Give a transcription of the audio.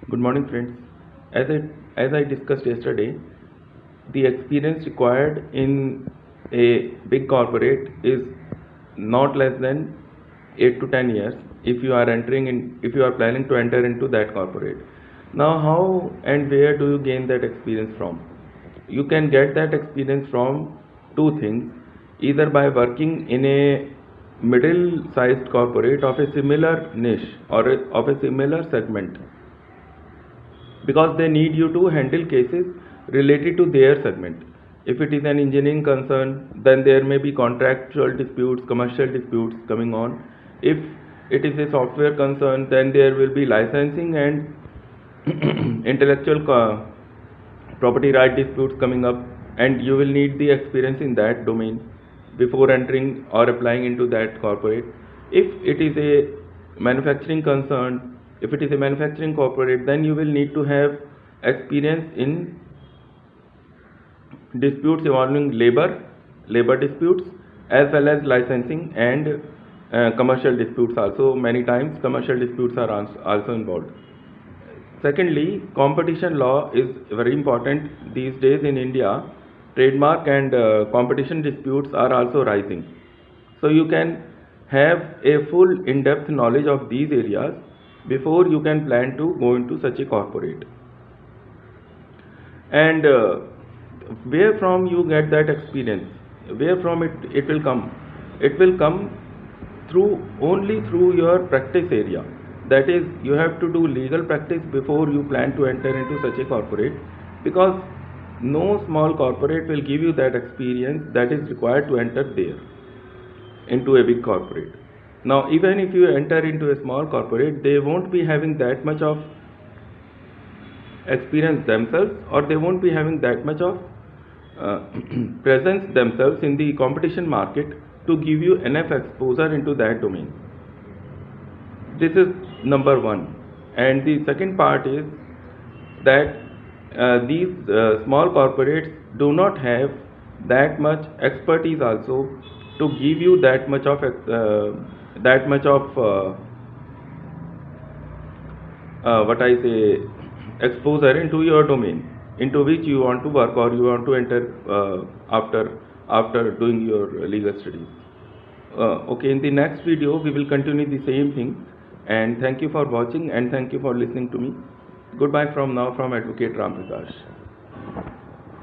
Good morning, friends. As I discussed yesterday, the experience required in a big corporate is not less than 8 to 10 years if you are planning to enter into that corporate. Now, how and where do you gain that experience from? You can get that experience from two things, either by working in a middle sized corporate of a similar niche or of a similar segment, because they need you to handle cases related to their segment. If it is an engineering concern, then there may be contractual disputes, commercial disputes coming on. If it is a software concern, then there will be licensing and intellectual property right disputes coming up, and you will need the experience in that domain before entering or applying into that corporate. If it is a manufacturing concern, if it is a manufacturing corporate, then you will need to have experience in disputes involving labor disputes, as well as licensing and commercial disputes also. Many times commercial disputes are also involved. Secondly, competition law is very important these days in India. Trademark and competition disputes are also rising. So you can have a full in-depth knowledge of these areas before you can plan to go into such a corporate. And where from you get that experience? Where from it will come? It will come only through your practice area. That is, you have to do legal practice before you plan to enter into such a corporate, because no small corporate will give you that experience that is required to enter there into a big corporate. Now, even if you enter into a small corporate, they won't be having that much of experience themselves, or they won't be having that much of presence themselves in the competition market to give you enough exposure into that domain. This is number one. And the second part is that these small corporates do not have that much expertise also to give you that much of what I say, exposure into your domain into which you want to work or you want to enter after doing your legal studies. Okay, in the next video we will continue the same thing, and thank you for watching and thank you for listening to me. Goodbye from now from Advocate Ram Prakash.